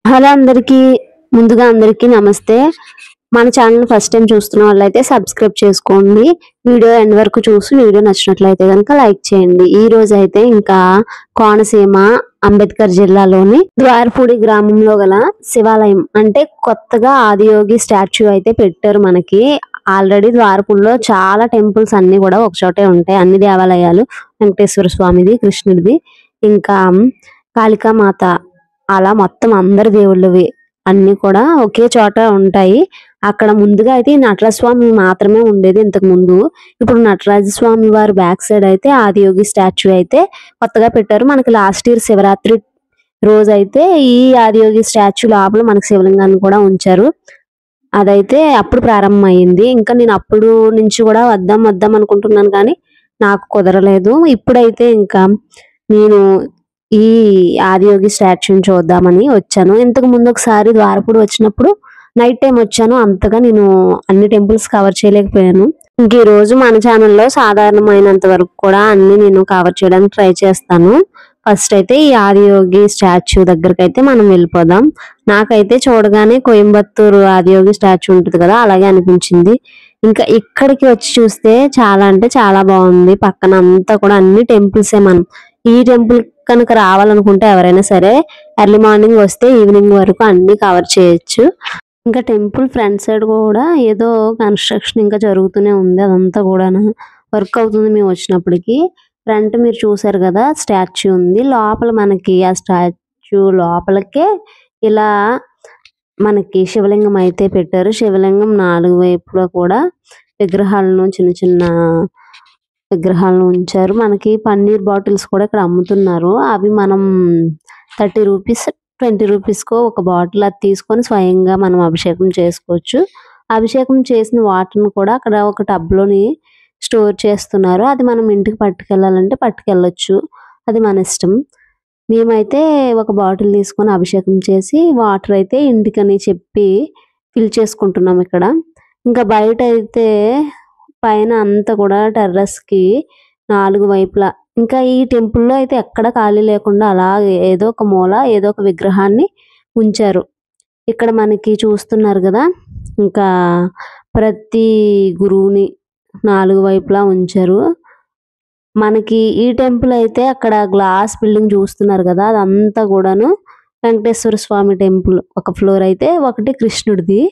Hello అందరికీ ముందుగా అందరికీ నమస్తే. మన ఛానల్ ఫస్ట్ టైం చూస్తున్న వాళ్ళైతే సబ్స్క్రైబ్ చేసుకోండి. వీడియో ఎండ్ వరకు చూసి వీడియో నచ్చినట్లయితే కనుక లైక్ చేయండి. ఈ రోజు అయితే ఇంకా కోనసీమ అంబేద్కర్ జిల్లాలోని ద్వారపూడి గ్రామంలో గల శివాలయం అంటే కొత్తగా ఆదియోగి స్టాచ్యూ అయితే పెట్టారు మనకి. ఆల్రెడీ ద్వారపూడిలో చాలా టెంపుల్స్ అన్ని కూడా ఒకచోటే ఉంటాయి. అన్ని దేవాలయాలు వెంకటేశ్వర స్వామిది, కృష్ణుడిది, ఇంకా కాళికామాత, అలా మొత్తం అందరి దేవుళ్ళవి అన్ని కూడా ఒకే చోట ఉంటాయి. అక్కడ ముందుగా అయితే ఈ నటరాజస్వామి మాత్రమే ఉండేది ఇంతకు ముందు. ఇప్పుడు నటరాజస్వామి వారి బ్యాక్ సైడ్ అయితే ఆదియోగి స్టాచ్యూ అయితే కొత్తగా పెట్టారు. మనకి లాస్ట్ ఇయర్ శివరాత్రి రోజు అయితే ఈ ఆదియోగి స్టాచ్యూ లోపల మనకి శివలింగాన్ని కూడా ఉంచారు. అదైతే అప్పుడు ప్రారంభం అయింది. ఇంకా నేను అప్పుడు నుంచి కూడా వద్దాం వద్దాం అనుకుంటున్నాను కానీ నాకు కుదరలేదు. ఇప్పుడైతే ఇంకా నేను ఈ ఆదియోగి స్టాచ్యూని చూద్దామని వచ్చాను. ఇంతకు ముందు ఒకసారి ద్వారపూడి వచ్చినప్పుడు నైట్ టైం వచ్చాను. అంతగా నేను అన్ని టెంపుల్స్ కవర్ చేయలేకపోయాను. ఇంక ఈ రోజు మన ఛానల్లో సాధారణమైనంత వరకు కూడా అన్ని నేను కవర్ చేయడానికి ట్రై చేస్తాను. ఫస్ట్ అయితే ఈ ఆదియోగి స్టాచ్యూ దగ్గరికి అయితే మనం వెళ్ళిపోదాం. నాకైతే చూడగానే కోయంబత్తూరు ఆదియోగి స్టాచ్యూ ఉంటుంది కదా, అలాగే అనిపించింది. ఇంకా ఇక్కడికి వచ్చి చూస్తే చాలా అంటే చాలా బాగుంది. పక్కన అంతా కూడా అన్ని టెంపుల్సే. మనం ఈ టెంపుల్ కనుక రావాలనుకుంటే ఎవరైనా సరే ఎర్లీ మార్నింగ్ వస్తే ఈవినింగ్ వరకు అన్ని కవర్ చేయొచ్చు. ఇంకా టెంపుల్ ఫ్రంట్ సైడ్ కూడా ఏదో కన్స్ట్రక్షన్ ఇంకా జరుగుతూనే ఉంది. అదంతా కూడా వర్క్ అవుతుంది. మేము వచ్చినప్పటికి ఫ్రంట్ మీరు చూసారు కదా, స్టాచ్యూ ఉంది. లోపల మనకి ఆ స్టాచ్యూ లోపలకే ఇలా మనకి శివలింగం అయితే పెట్టారు. శివలింగం నాలుగు వైపులా కూడా విగ్రహాలను, చిన్న చిన్న విగ్రహాలను ఉంచారు. మనకి పన్నీర్ బాటిల్స్ కూడా ఇక్కడ అమ్ముతున్నారు. అవి మనం 30 రూపీస్ 20 రూపీస్కో ఒక బాటిల్ అది తీసుకొని స్వయంగా మనం అభిషేకం చేసుకోవచ్చు. అభిషేకం చేసిన వాటర్ని కూడా అక్కడ ఒక టబ్లోని స్టోర్ చేస్తున్నారు. అది మనం ఇంటికి పట్టుకెళ్ళాలంటే పట్టుకెళ్ళొచ్చు, అది మన ఇష్టం. మేమైతే ఒక బాటిల్ తీసుకొని అభిషేకం చేసి వాటర్ అయితే ఇంటికని చెప్పి ఫిల్ చేసుకుంటున్నాం ఇక్కడ. ఇంకా బయట అయితే పైన అంతా కూడా టెర్రస్కి 4 వైపులా ఇంకా ఈ టెంపుల్లో అయితే ఎక్కడ ఖాళీ లేకుండా అలా ఏదో ఒక మూల ఏదో ఒక విగ్రహాన్ని ఉంచారు. ఇక్కడ మనకి చూస్తున్నారు కదా, ఇంకా ప్రతి గురువుని 4 వైపులా ఉంచారు. మనకి ఈ టెంపుల్ అయితే అక్కడ గ్లాస్ బిల్డింగ్ చూస్తున్నారు కదా, అదంతా కూడాను వెంకటేశ్వర స్వామి టెంపుల్. ఒక ఫ్లోర్ అయితే ఒకటి కృష్ణుడిది.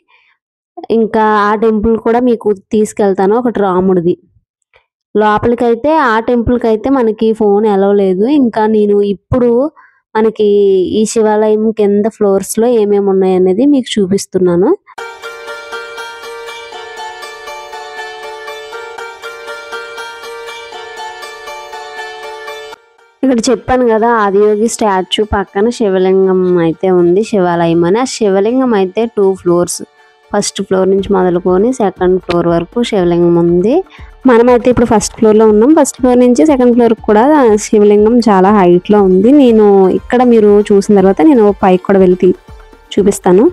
ఇంకా ఆ టెంపుల్ కూడా మీకు తీసుకెళ్తాను, ఒకటి రాముడిది. లోపలికైతే ఆ టెంపుల్కి అయితే మనకి ఫోన్ అలౌ లేదు. ఇంకా నేను ఇప్పుడు మనకి ఈ శివాలయం కింద ఫ్లోర్స్లో ఏమేమి ఉన్నాయనేది మీకు చూపిస్తున్నాను. ఇక్కడ చెప్పాను కదా, ఆదియోగి స్టాచ్యూ పక్కన శివలింగం అయితే ఉంది, శివాలయం అని. ఆ శివలింగం అయితే 2 ఫ్లోర్స్, ఫస్ట్ ఫ్లోర్ నుంచి మొదలుకొని సెకండ్ ఫ్లోర్ వరకు శివలింగం ఉంది. మనమైతే ఇప్పుడు ఫస్ట్ ఫ్లోర్లో ఉన్నాం. ఫస్ట్ ఫ్లోర్ నుంచి సెకండ్ ఫ్లోర్ కూడా శివలింగం చాలా హైట్లో ఉంది. నేను ఇక్కడ మీరు చూసిన తర్వాత నేను పైకి కూడా వెళ్ళి చూపిస్తాను.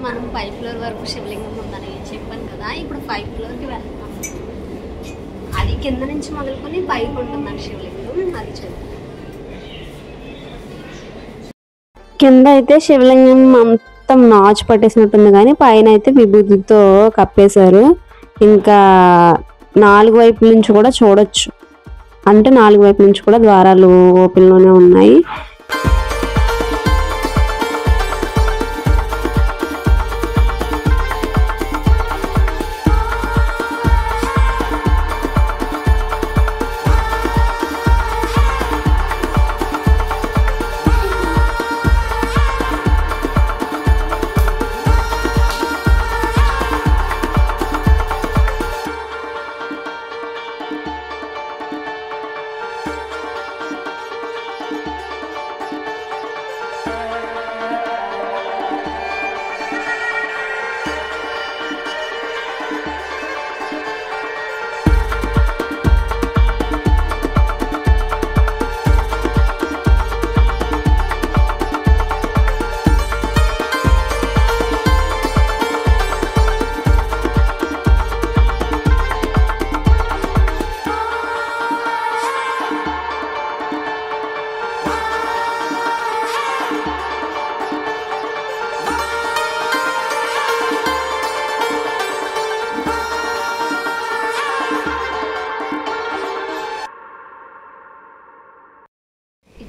మనం 5 ఫ్లోర్ వరకు శివలింగం ఉందని చెప్పాను కదా, ఇప్పుడు 5 ఫ్లోర్కి వెళ్తాం. అది కింద నుంచి మొదలుకొని పైకి ఉంటుందని శివలింగం, అది చూద్దాం. కింద అయితే శివలింగం మొత్తం నాచు పట్టేసినట్టుంది కానీ పైన అయితే విభూతితో కప్పేశారు. ఇంకా 4 వైపుల నుంచి కూడా చూడొచ్చు, అంటే 4 వైపుల నుంచి కూడా ద్వారాలు ఓపెన్లోనే ఉన్నాయి.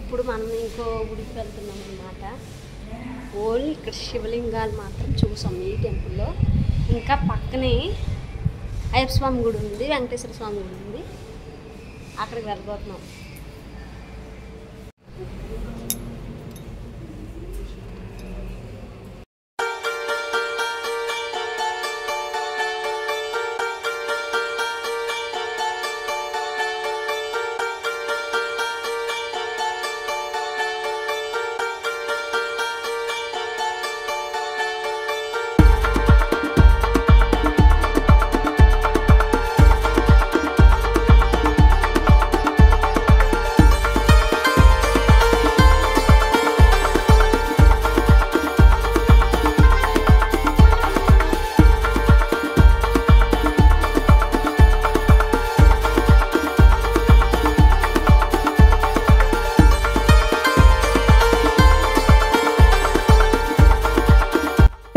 ఇప్పుడు మనం ఇంకో గుడికి వెళ్తున్నాం అన్నమాట. ఓన్లీ ఇక్కడ శివలింగాలు మాత్రం చూసాం ఈ టెంపుల్లో. ఇంకా పక్కనే అయ్యప్ప స్వామి గుడి ఉంది, వెంకటేశ్వర స్వామి గుడి ఉంది, అక్కడికి వెళ్ళిపోతున్నాం.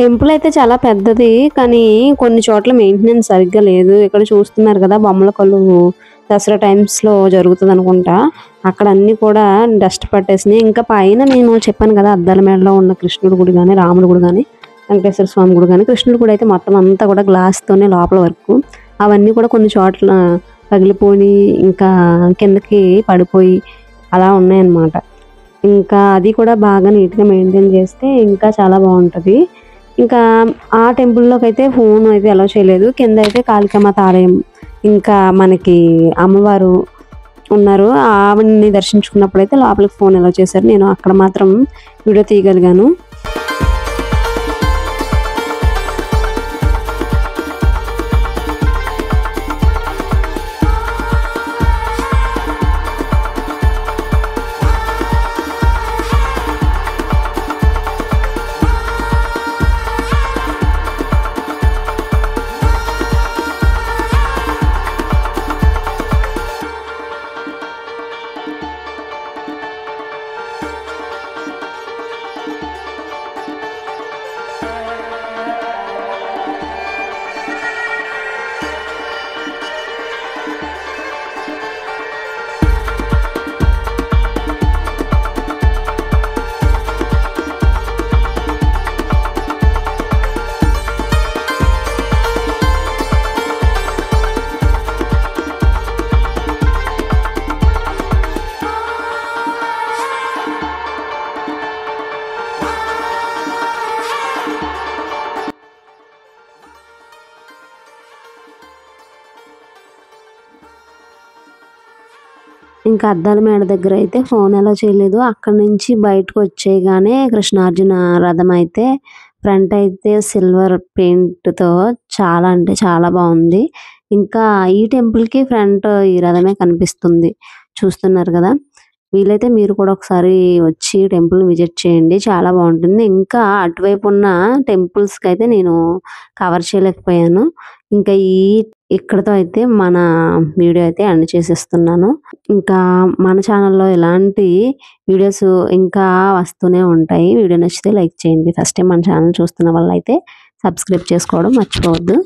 టెంపుల్ అయితే చాలా పెద్దది, కానీ కొన్ని చోట్ల మెయింటెనెన్స్ సరిగ్గా లేదు. ఇక్కడ చూస్తున్నారు కదా బొమ్మల కొలువు దసరా టైమ్స్లో జరుగుతుంది అనుకుంటా. అక్కడ అన్నీ కూడా డస్ట్ పట్టేసినాయి. ఇంకా పైన నేను చెప్పాను కదా అద్దాల మేడలో ఉన్న కృష్ణుడి గుడి కానీ, రాముడి గుడి కానీ, వెంకటేశ్వర స్వామి గుడి కానీ, కృష్ణుడి గుడి అయితే మొత్తం అంతా కూడా గ్లాస్తోనే లోపల వరకు. అవన్నీ కూడా కొన్ని చోట్ల పగిలిపోయి ఇంకా కిందకి పడిపోయి అలా ఉన్నాయన్నమాట. ఇంకా అది కూడా బాగా నీట్గా మెయింటైన్ చేస్తే ఇంకా చాలా బాగుంటుంది. ఇంకా ఆ టెంపుల్లోకి అయితే ఫోన్ అయితే అలౌ చేయలేదు. కింద అయితే కాళికామాత ఆలయం, ఇంకా మనకి అమ్మవారు ఉన్నారు, ఆవిడని దర్శించుకున్నప్పుడు అయితే లోపలికి ఫోన్ అలౌ చేశారు. నేను అక్కడ మాత్రం వీడియో తీయగలిగాను. ఇంకా అద్దాల మేడ దగ్గర అయితే ఫోన్ అలౌ చేయలేదు. అక్కడ నుంచి బయటకు వచ్చేయగానే కృష్ణార్జున రథం అయితే ఫ్రంట్ అయితే సిల్వర్ పెయింట్తో చాలా అంటే చాలా బాగుంది. ఇంకా ఈ టెంపుల్కి ఫ్రంట్ ఈ రథమే కనిపిస్తుంది, చూస్తున్నారు కదా. వీలైతే మీరు కూడా ఒకసారి వచ్చి టెంపుల్ విజిట్ చేయండి, చాలా బాగుంటుంది. ఇంకా అటువైపు ఉన్న టెంపుల్స్కి అయితే నేను కవర్ చేయలేకపోయాను. ఇంకా ఇక్కడతో అయితే మన వీడియో అయితే ఎండ్ చేసేస్తున్నాను. ఇంకా మన ఛానల్లో ఇలాంటి వీడియోస్ ఇంకా వస్తూనే ఉంటాయి. వీడియో నచ్చితే లైక్ చేయండి. ఫస్ట్ టైం మన ఛానల్ చూస్తున్న వాళ్ళైతే సబ్స్క్రైబ్ చేసుకోవడం మర్చిపోవద్దు.